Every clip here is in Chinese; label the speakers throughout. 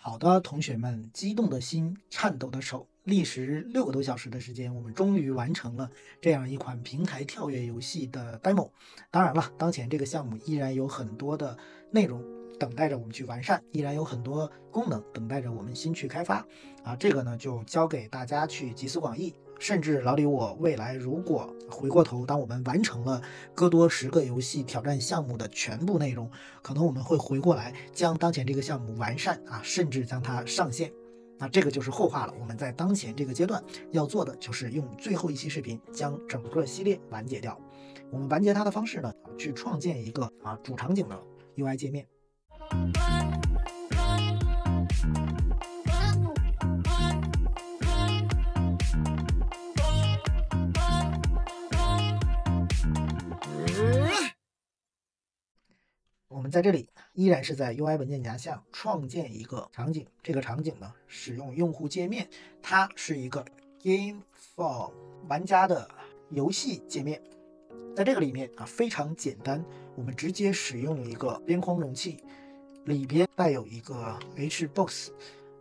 Speaker 1: 好的，同学们，激动的心，颤抖的手，历时6个多小时的时间，我们终于完成了这样一款平台跳跃游戏的 demo。当然了，当前这个项目依然有很多的内容等待着我们去完善，依然有很多功能等待着我们新去开发。这个呢就交给大家去集思广益。甚至老李，我未来如果回过头，当我们完成了戈多10个游戏挑战项目的全部内容，可能我们会回过来将当前这个项目完善甚至将它上线。那这个就是后话了。我们在当前这个阶段要做的就是用最后一期视频将整个系列完结掉。我们完结它的方式呢，去创建一个主场景的 UI 界面。我们在这里依然是在 UI 文件夹下创建一个场景，这个场景呢使用用户界面，它是一个 Game Form 玩家的游戏界面。在这个里面非常简单，我们直接使用一个边框容器，里边带有一个 HBox，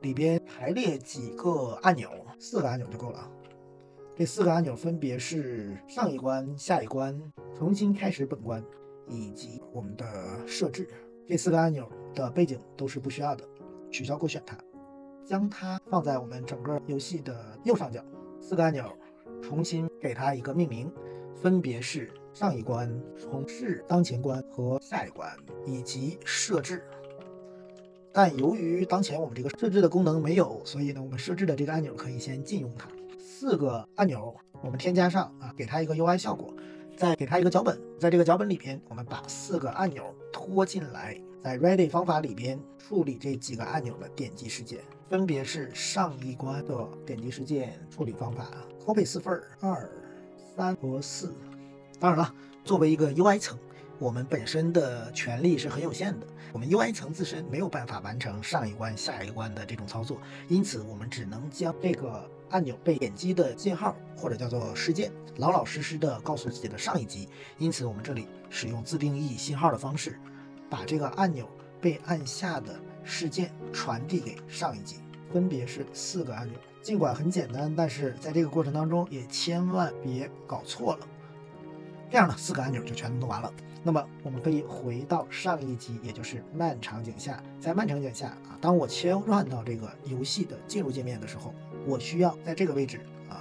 Speaker 1: 里边排列几个按钮，4个按钮就够了。这4个按钮分别是上一关、下一关、重新开始本关以及我们的设置。这4个按钮的背景都是不需要的，取消勾选它，将它放在我们整个游戏的右上角。4个按钮重新给它一个命名，分别是上一关、重试、当前关和下一关以及设置。但由于当前我们这个设置的功能没有，所以呢，我们设置的这个按钮可以先禁用它。4个按钮我们添加上给它一个 UI 效果，再给它一个脚本。在这个脚本里边，我们把4个按钮拖进来，在 Ready 方法里边处理这几个按钮的点击事件，分别是上一关的点击事件处理方法 ，copy 4份，2、3和4。当然了，作为一个 UI 层，我们本身的权利是很有限的，我们 UI 层自身没有办法完成上一关、下一关的这种操作，因此我们只能将这个按钮被点击的信号或者叫做事件，老老实实的告诉自己的上一级。因此我们这里使用自定义信号的方式，把这个按钮被按下的事件传递给上一级，分别是4个按钮。尽管很简单，但是在这个过程当中也千万别搞错了。这样呢，4个按钮就全都弄完了。那么我们可以回到上一集，也就是慢场景下。在慢场景下当我切换到这个游戏的进入界面的时候，我需要在这个位置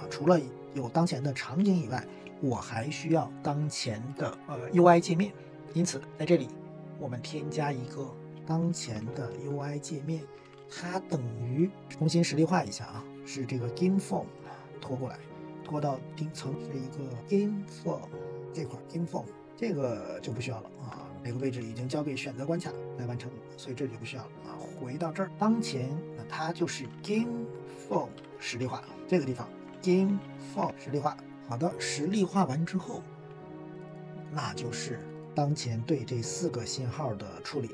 Speaker 1: 除了有当前的场景以外，我还需要当前的UI 界面。因此在这里我们添加一个当前的 UI 界面，它等于重新实例化一下是这个 Game Form 拖过来，拖到顶层是一个 Game Form。这块 Game Form 这个就不需要了这个位置已经交给选择关卡来完成，所以这里就不需要了回到这儿，当前它就是 Game Form 实例化，这个地方 Game Form 实例化。好的，实例化完之后，那就是当前对这4个信号的处理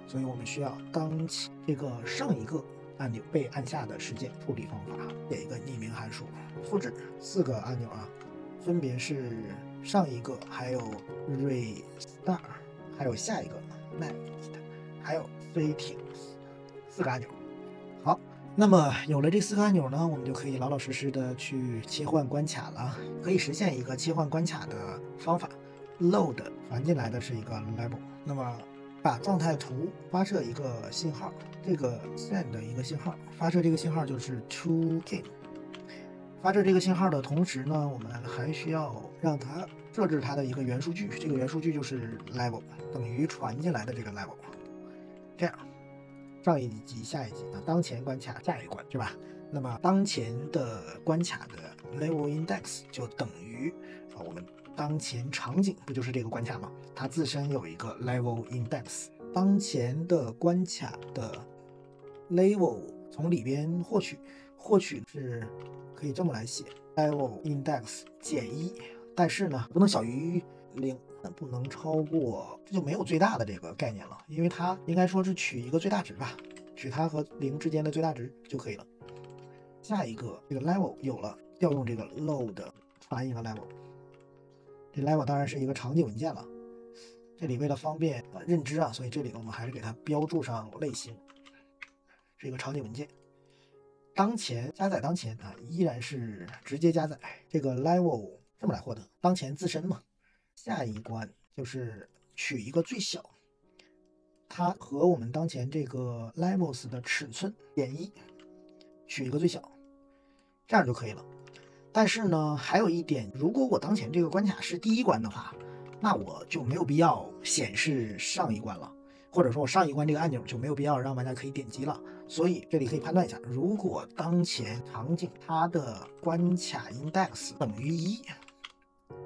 Speaker 1: 所以我们需要当前这个上一个按钮被按下的事件处理方法，写一个匿名函数，复制4个按钮分别是上一个，还有 Restart， 还有下一个 Next， 还有 Settings， 4个按钮。好，那么有了这4个按钮呢，我们就可以老老实实的去切换关卡了。可以实现一个切换关卡的方法 ，Load 传进来的是一个 Level， 那么把状态图发射一个信号，这个 Send 一个信号，发射这个信号就是 To Game。发射这个信号的同时呢，我们还需要让它设置它的一个元数据，这个元数据就是 level 等于传进来的这个 level。这样，上一级、下一级当前关卡、下一关，对吧？那么当前的关卡的 level index 就等于我们当前场景，不就是这个关卡吗？它自身有一个 level index， 当前的关卡的 level 从里边获取是可以这么来写 level index 减1，但是呢不能小于0，不能超过，这就没有最大的这个概念了，因为它应该说是取一个最大值吧，取它和0之间的最大值就可以了。下一个这个 level 有了，调用这个 load 传一个 level， 这 level 当然是一个场景文件了，这里为了方便认知所以这里我们还是给它标注上类型。这个场景文件。当前加载当前啊，依然是直接加载这个 level 这么来获得当前自身嘛。下一关就是取一个最小，它和我们当前这个 levels 的尺寸0.1，取一个最小，这样就可以了。但是呢，还有一点，如果我当前这个关卡是第一关的话，那我就没有必要显示上一关了，或者说我上一关这个按钮就没有必要让玩家可以点击了。所以这里可以判断一下，如果当前场景它的关卡 index 等于1，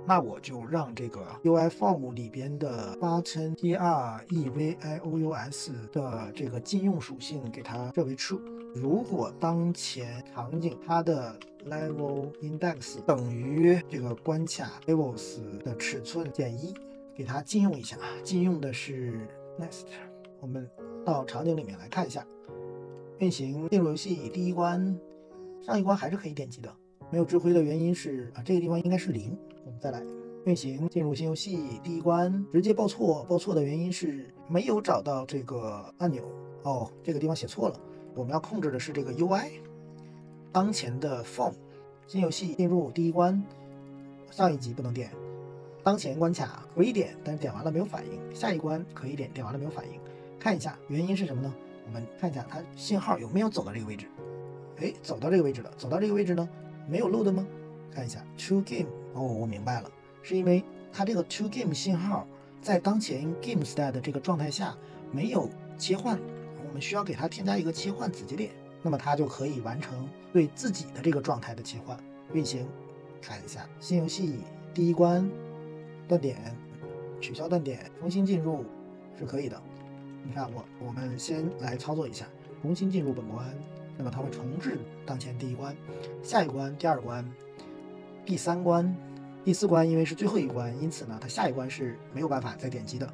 Speaker 1: 那我就让这个 UI form 里边的 button trevious 的这个禁用属性给它设为 true。如果当前场景它的 level index 等于这个关卡 levels 的尺寸减1，给它禁用一下，禁用的是 next。我们到场景里面来看一下，运行进入游戏第一关，上一关还是可以点击的，没有智慧的原因是这个地方应该是0。我们再来运行进入新游戏第一关，直接报错，报错的原因是没有找到这个按钮这个地方写错了，我们要控制的是这个 UI 当前的 form。新游戏进入第一关，上一级不能点，当前关卡可以点，但是点完了没有反应，下一关可以点，点完了没有反应，看一下原因是什么呢？我们看一下它信号有没有走到这个位置，走到这个位置了，走到这个位置呢没有 load 吗？看一下 to game， 我明白了，是因为它这个 to game 信号在当前 game state 的这个状态下没有切换，我们需要给它添加一个切换子节点，那么它就可以完成对自己的这个状态的切换。运行看一下新游戏第一关，断点，取消断点，重新进入是可以的。你看我们先来操作一下，重新进入本关，那么它会重置当前第一关，下一关、第二关、第三关、第四关，因为是最后一关，因此呢它下一关是没有办法再点击的。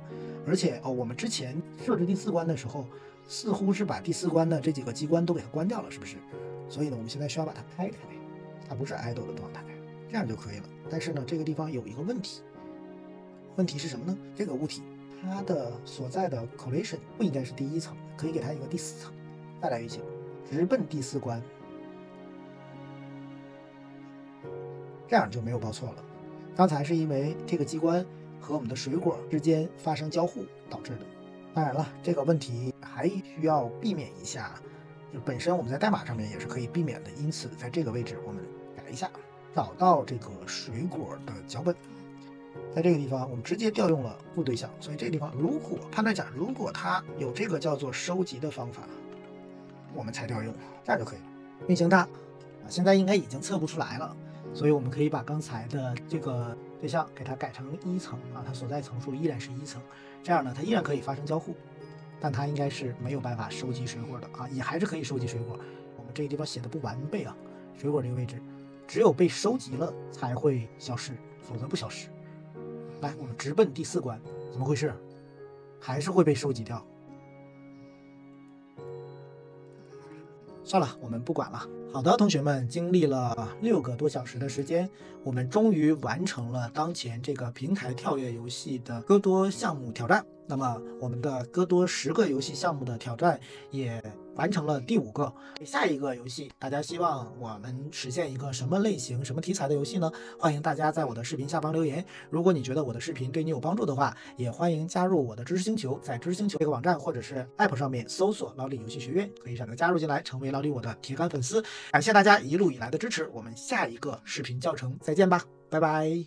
Speaker 1: 而且我们之前设置第四关的时候，似乎是把第四关的这几个机关都给它关掉了，是不是？所以呢我们现在需要把它开开，它不是 idle 的状态，这样就可以了。但是呢这个地方有一个问题，问题是什么呢？这个物体它的所在的 collision 不应该是第一层，可以给它一个第4层。再来运行，直奔第4关，这样就没有报错了。刚才是因为这个机关和我们的水果之间发生交互导致的。当然了，这个问题还需要避免一下，就本身我们在代码上面也是可以避免的，因此在这个位置我们改一下，找到这个水果的脚本，在这个地方我们直接调用了副对象，所以这个地方如果判断一下，如果它有这个叫做收集的方法，我们才调用，这样就可以了。运行它现在应该已经测不出来了，所以我们可以把刚才的这个对象给它改成1层它所在层数依然是1层，这样呢它依然可以发生交互，但它应该是没有办法收集水果的也还是可以收集水果。我们这个地方写的不完备水果这个位置只有被收集了才会消失，否则不消失。来，我们直奔第4关，怎么回事？还是会被收集掉。算了，我们不管了。好的，同学们，经历了6个多小时的时间，我们终于完成了当前这个平台跳跃游戏的戈多项目挑战。那么我们的戈多10个游戏项目的挑战也完成了第5个。下一个游戏大家希望我们实现一个什么类型、什么题材的游戏呢？欢迎大家在我的视频下方留言。如果你觉得我的视频对你有帮助的话，也欢迎加入我的知识星球，在知识星球这个网站或者是 App 上面搜索老李游戏学院，可以选择加入进来，成为老李我的铁杆粉丝。感谢大家一路以来的支持，我们下一个视频教程再见吧，拜拜。